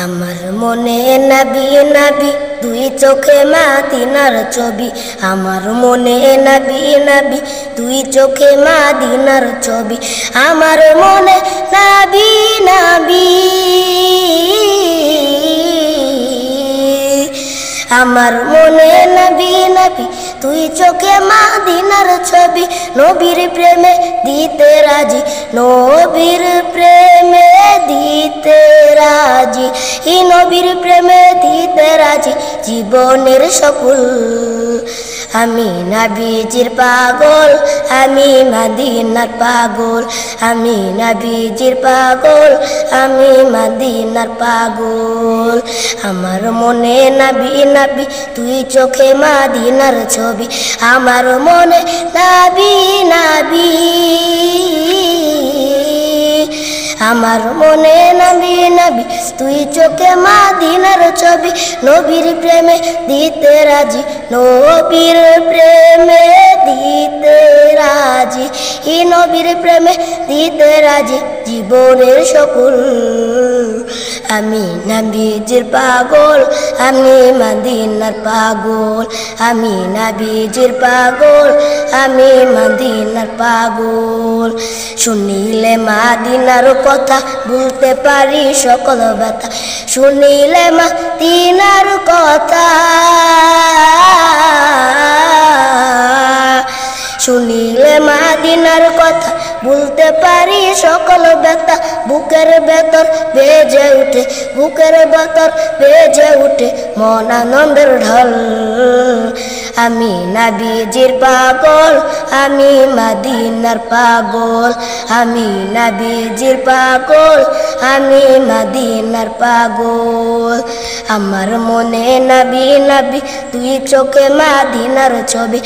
আমার মনে নবী নবী দুই চোখে মদিনার ছবি। আমার মনে নবী নবী দুই চোখে মদিনার ছবি। আমার মনে নবী নবী, আমার মনে নবী নবী তুই চোখে মদিনার ছবি। নবীর প্রেমে দিতে রাজি, নবীর প্রেমে দিতে রাজি, ই নবীর প্রেমে দিতে রাজি জীবনের সকল। আমি নবীজির পাগল, আমি মদিনার পাগল, আমি নবীজির পাগল, আমি মদিনার পাগল। আমার মনে নবী নবী তুই চোখে মদিনার ছবি। আমার মনে নবী নবী, আমার মনে নবী নবী তুই চোখে মদিনার ছবি। নবীর প্রেমে দিতে রাজি, নবীর প্রেমে দিতে রাজি, ই নবীর প্রেমে দিতে রাজি জীবনের সকল। আমি নবীজির পাগল, আমি মদিনার পাগল, আমি নবীজির পাগল, আমি মদিনার পাগল। শুনিলে মদিনার কথা বলতে পারি সকল ব্যথা, শুনিলে মদিনার কথা, শুনিলে মদিনার কথা বলতে পারি সকল ব্যথা। বুকের ভেতর বেজে উঠে, বুকের ভেতর বেজে উঠে মন আনন্দের ঢল। আমি নবীজির পাগল, আমি মদিনার পাগল, আমি নবীজির পাগল, আমি মদিনার পাগল। আমার মনে নবী নবী তুই চোখে মদিনার ছবি।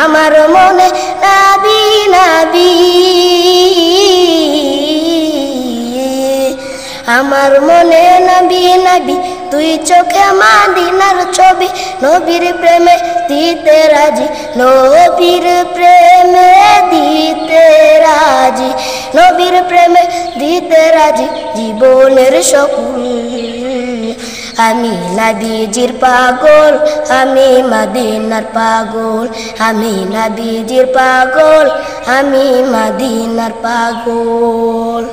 আমার মনে নবী নবী, আমার মনে নবী নবী তুই চোখে মদিনার ছবি। নবীর প্রেমে দিতে রাজি, নবীর প্রেমে দিতে রাজি, নবীর প্রেমে দিতে রাজি জীবনের সকল। আমি নবীজির পাগল, আমি মদিনার পাগল, আমি নবীজির পাগল, আমি মদিনার পাগল।